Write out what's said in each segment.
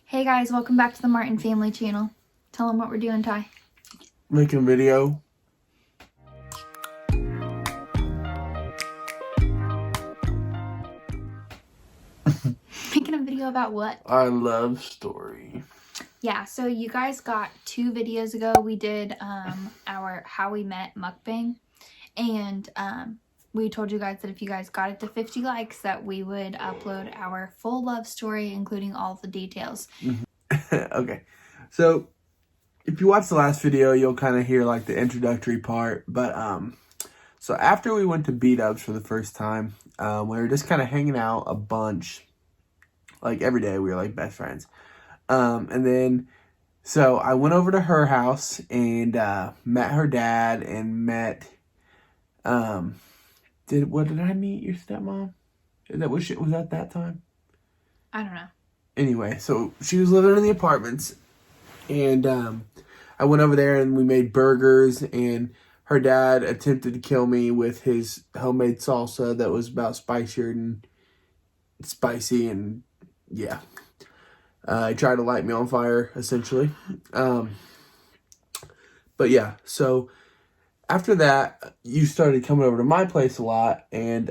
Hey guys, welcome back to the Martin Family Channel. Tell them what we're doing, Ty. Making a video. Making a video about what? Our love story. Yeah, so you guys got 2 videos ago. We did our How We Met mukbang. And we told you guys that if you guys got it to 50 likes that we would upload our full love story, including all the details. Okay. So, if you watch the last video, you'll kind of hear like the introductory part. But, so after we went to B-Dubs for the first time, we were just kind of hanging out a bunch. Like every day, we were like best friends. And then, so I went over to her house and met her dad and met, did I meet your stepmom? Was that that time? I don't know. Anyway, so she was living in the apartments, and I went over there and we made burgers, and her dad attempted to kill me with his homemade salsa that was about spicier and spicy, and yeah. He tried to light me on fire, essentially. But yeah, so after that, you started coming over to my place a lot, and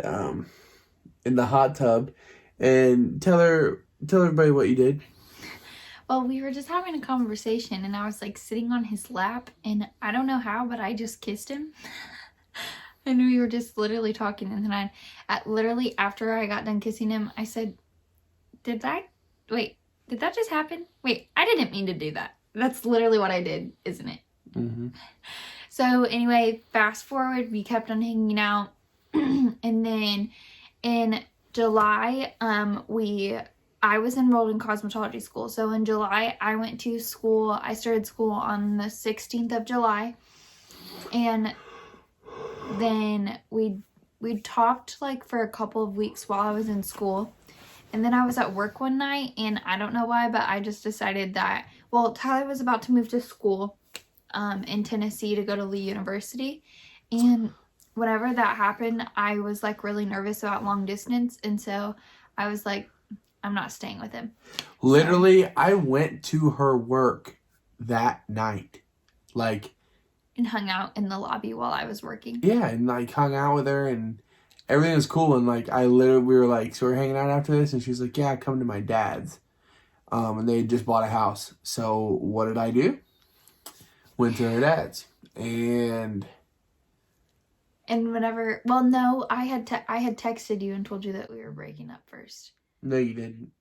in the hot tub, and tell everybody what you did. Well, we were just having a conversation and I was like sitting on his lap and I don't know how, but I just kissed him. And we were just literally talking, and then literally after I got done kissing him, I said, did that just happen? Wait, I didn't mean to do that. That's literally what I did, isn't it? Mm-hmm. So anyway, fast forward, we kept on hanging out. And then in July, I was enrolled in cosmetology school. So in July, I went to school. I started school on the 16th of July. And then we talked like for a couple of weeks while I was in school. And then I was at work one night, and I don't know why, but I just decided that, well, Tyler was about to move to school in Tennessee to go to Lee University. And whenever that happened, I was like really nervous about long distance. And so I was like, I'm not staying with him. Literally, so, I went to her work that night. And hung out in the lobby while I was working. Yeah, and like hung out with her, and everything was cool. And like we were like, so we're hanging out after this, and she's like, yeah, come to my dad's. And they had just bought a house. So what did I do? Went to her dad's, and whenever, well, no, I had texted you and told you that we were breaking up first. No, you didn't.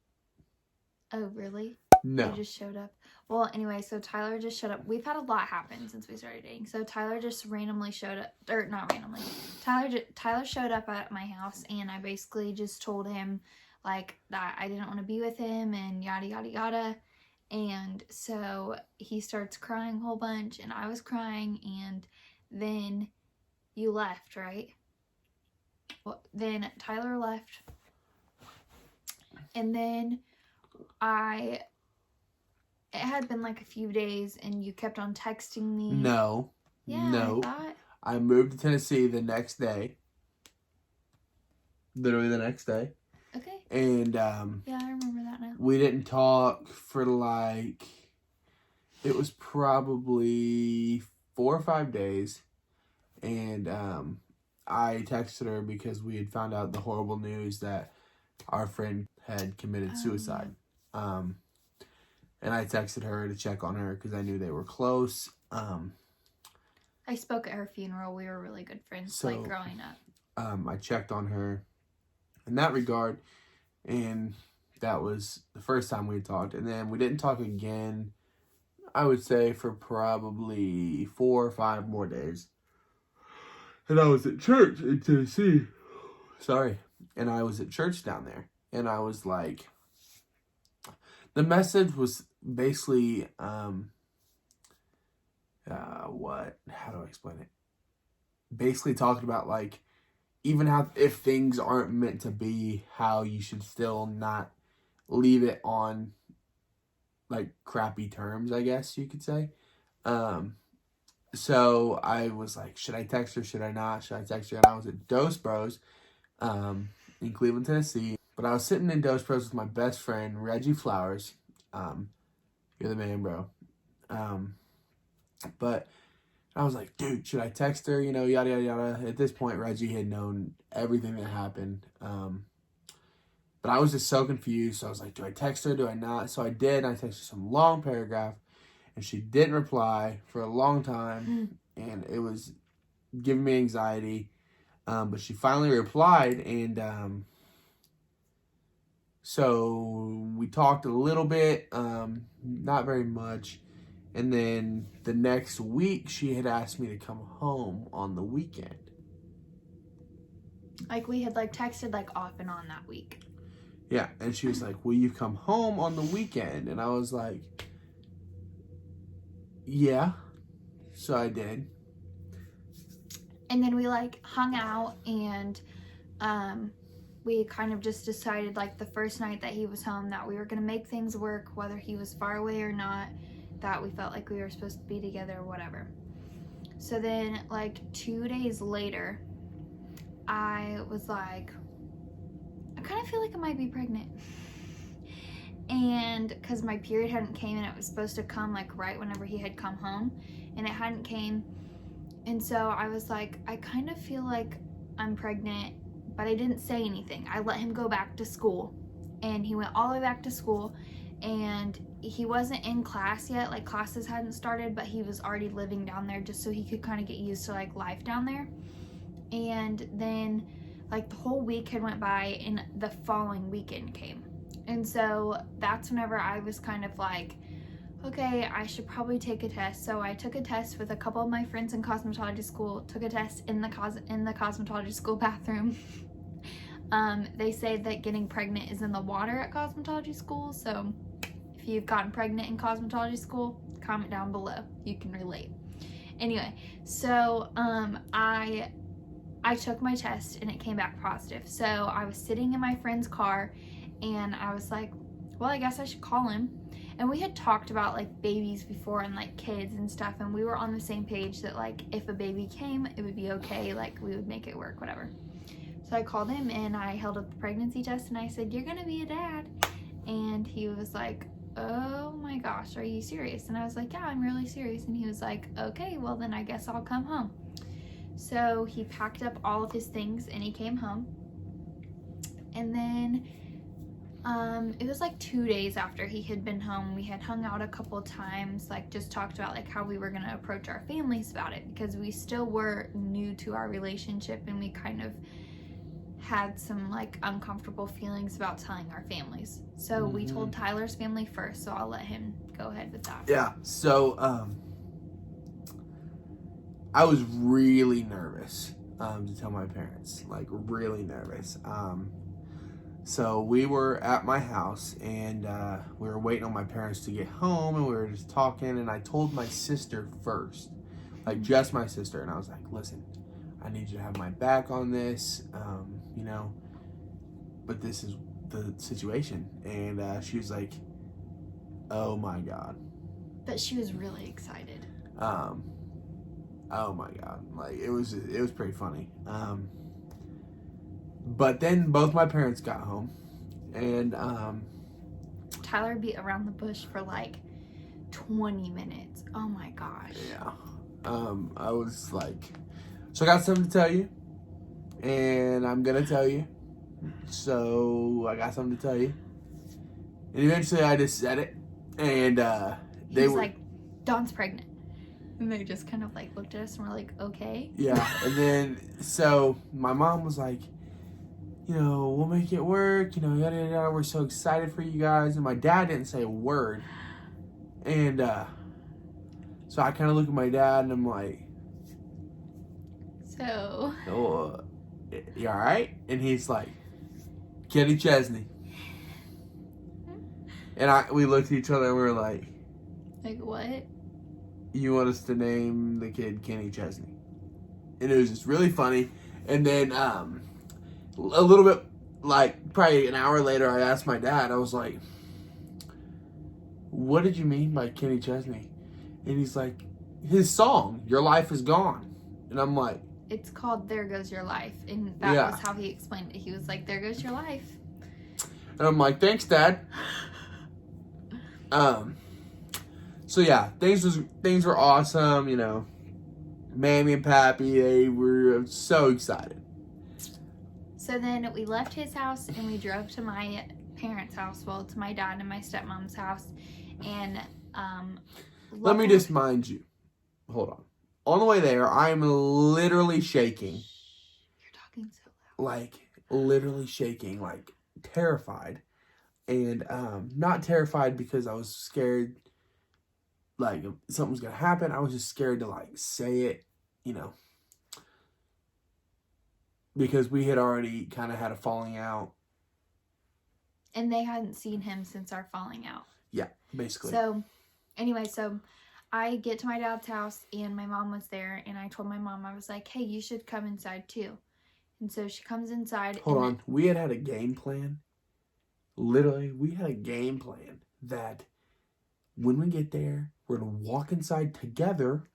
Oh, really? No. You just showed up. Well, anyway, so Tyler just showed up. We've had a lot happen since we started dating. So Tyler just randomly showed up, or not randomly. Tyler showed up at my house, and I basically just told him like that I didn't want to be with him and yada yada yada. And so he starts crying a whole bunch, and I was crying, and then you left, right? Well, then Tyler left, and then it had been like a few days, and you kept on texting me. No. Yeah, no. I moved to Tennessee the next day. Literally the next day. Okay. And yeah, I remember that now. We didn't talk for like, it was probably 4 or 5 days. And I texted her because we had found out the horrible news that our friend had committed suicide. And I texted her to check on her because I knew they were close. I spoke at her funeral. We were really good friends, like growing up. I checked on her in that regard, and that was the first time we had talked. And then we didn't talk again, I would say, for probably 4 or 5 more days. And I was at church in Tennessee. Sorry. And I was at church down there. And I was like, the message was basically, how do I explain it? Basically talking about like, even how, if things aren't meant to be, how you should still not leave it on like crappy terms, I guess you could say. So I was like, should I text her? Should I not? Should I text her? And I was at Dos Bros in Cleveland, Tennessee. But I was sitting in Dos Bros with my best friend, Reggie Flowers. You're the man, bro. But I was like, dude, should I text her? You know, yada, yada, yada. At this point, Reggie had known everything that happened. But I was just so confused. So I was like, do I text her? Do I not? So I did. And I texted her some long paragraph. And she didn't reply for a long time. And it was giving me anxiety. But she finally replied. And so we talked a little bit. Not very much. And then the next week, she had asked me to come home on the weekend. Like, we had, like, texted, like, off and on that week. Yeah, and she was like, will you come home on the weekend? And I was like, yeah. So I did. And then we, like, hung out, and we kind of just decided, like, the first night that he was home that we were going to make things work, whether he was far away or not, that we felt like we were supposed to be together or whatever. So then, like, 2 days later, I was like, I kind of feel like I might be pregnant. And because my period hadn't came, and it was supposed to come, like, right whenever he had come home, and it hadn't came. And so I was like, I kind of feel like I'm pregnant, but I didn't say anything. I let him go back to school, and he went all the way back to school, and he wasn't in class yet, like, classes hadn't started, but he was already living down there just so he could kind of get used to, like, life down there. And then, like, the whole week had went by, and the following weekend came. And so that's whenever I was kind of like, okay, I should probably take a test. So I took a test with a couple of my friends in cosmetology school, took a test in the cosmetology school bathroom. They say that getting pregnant is in the water at cosmetology school, so if you've gotten pregnant in cosmetology school, comment down below. You can relate. Anyway, so I took my test and it came back positive. So I was sitting in my friend's car and I was like, well, I guess I should call him. And we had talked about, like, babies before and, like, kids and stuff, and we were on the same page that, like, if a baby came, it would be okay, like, we would make it work, whatever. So I called him and I held up the pregnancy test and I said, you're gonna be a dad. And he was like, oh my gosh, are you serious? And I was like, yeah, I'm really serious. And he was like, okay, well then I guess I'll come home. So he packed up all of his things and he came home. And then it was like 2 days after he had been home. We had hung out a couple times, like, just talked about, like, how we were gonna approach our families about it, because we still were new to our relationship and we kind of had some, like, uncomfortable feelings about telling our families. So we told Tyler's family first, so I'll let him go ahead with that. Yeah, so I was really nervous to tell my parents, like, really nervous. So we were at my house and we were waiting on my parents to get home, and we were just talking, and I told my sister first, like, just my sister, and I was like, listen, I need you to have my back on this, you know, but this is the situation. And she was like, oh my God. But she was really excited. Oh my God. Like, it was pretty funny. But then both my parents got home, and Tyler beat around the bush for like 20 minutes. Oh my gosh. Yeah. I was like, so I got something to tell you, and I'm gonna tell you. So I got something to tell you. And eventually I just said it, and they were like, Dawn's pregnant. And they just kind of like looked at us and were like, okay. Yeah. And then, so my mom was like, you know, we'll make it work, you know, yada, yada, yada. We're so excited for you guys. And my dad didn't say a word. And so I kind of look at my dad and I'm like, so, oh, you all right? And he's like, Kenny Chesney. And we looked at each other and we were like, what? You want us to name the kid Kenny Chesney? And it was just really funny. And then a little bit, like, probably an hour later, I asked my dad, I was like, what did you mean by Kenny Chesney? And he's like, his song, Your Life Is Gone. And I'm like, it's called There Goes Your Life. And that was how he explained it. He was like, there goes your life. And I'm like, thanks, Dad. So yeah, things were awesome. You know, Mammy and Pappy, they were so excited. So then we left his house and we drove to my parents' house, well, to my dad and my stepmom's house, and Let me just mind you. Hold on. On the way there, I am literally shaking. You're talking so loud. Like, literally shaking, like, terrified. And not terrified because I was scared, like, something was going to happen. I was just scared to, like, say it, you know. Because we had already kind of had a falling out. And they hadn't seen him since our falling out. Yeah, basically. So, anyway, so I get to my dad's house and my mom was there. And I told my mom, I was like, hey, you should come inside too. And so she comes inside. Hold on. We had a game plan. Literally, we had a game plan that when we get there, we're going to walk inside together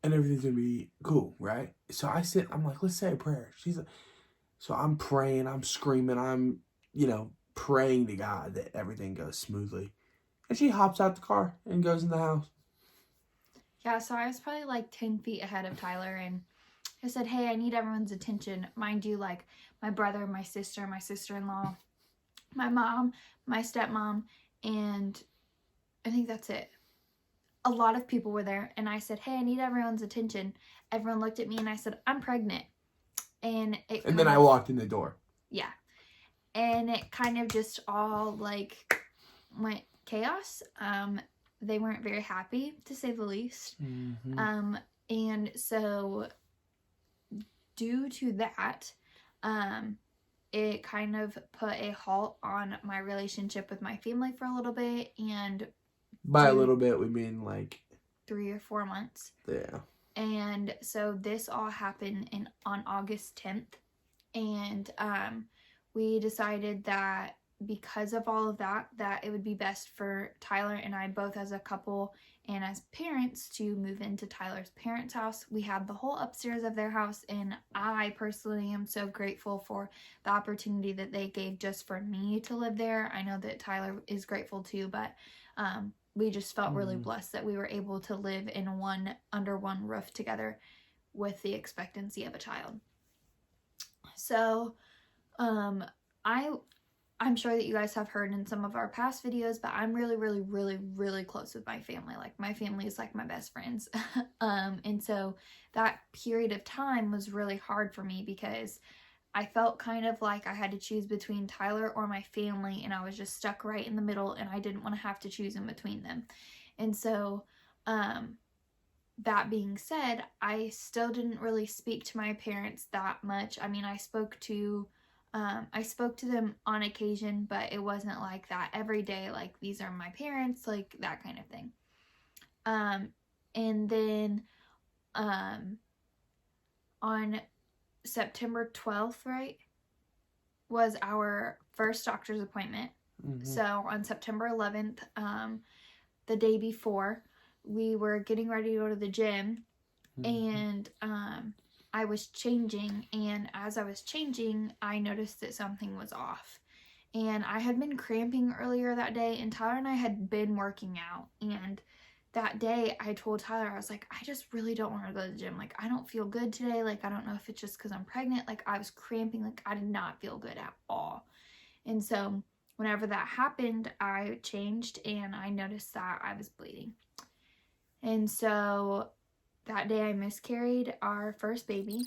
and everything's going to be cool, right? So I'm like, let's say a prayer. She's like, so I'm praying, I'm screaming, I'm, you know, praying to God that everything goes smoothly. And she hops out the car and goes in the house. Yeah, so I was probably like 10 feet ahead of Tyler and I said, hey, I need everyone's attention. Mind you, like my brother, my sister, my sister-in-law, my mom, my stepmom, and I think that's it. A lot of people were there. And I said, hey, I need everyone's attention. Everyone looked at me and I said, I'm pregnant. And then I walked in the door. Yeah. And it kind of just all like went chaos. They weren't very happy, to say the least. Mm-hmm. And so due to that, it kind of put a halt on my relationship with my family for a little bit. And by a little bit, we mean like 3 or 4 months. Yeah. And so this all happened on August 10th. And we decided that because of all of that it would be best for Tyler and I, both as a couple and as parents, to move into Tyler's parents' house. We had the whole upstairs of their house, and I personally am so grateful for the opportunity that they gave just for me to live there. I know that Tyler is grateful too, but we just felt really blessed that we were able to live under one roof together with the expectancy of a child. So, I'm sure that you guys have heard in some of our past videos, but I'm really, really, really, really close with my family. Like, my family is like my best friends. And so that period of time was really hard for me because I felt kind of like I had to choose between Tyler or my family, and I was just stuck right in the middle, and I didn't want to have to choose in between them. And so, that being said, I still didn't really speak to my parents that much. I mean, I spoke to them on occasion, but it wasn't like that every day, like, these are my parents, like, that kind of thing. And then, on September 12th, right, was our first doctor's appointment. Mm-hmm. So on September 11th, the day before, we were getting ready to go to the gym. Mm-hmm. And I was changing, and as I was changing, I noticed that something was off. And I had been cramping earlier that day, and Tyler and I had been working out. And that day, I told Tyler, I was like, I just really don't want to go to the gym. Like, I don't feel good today. Like, I don't know if it's just because I'm pregnant. Like, I was cramping. Like, I did not feel good at all. And so whenever that happened, I changed, and I noticed that I was bleeding. And so that day I miscarried our first baby.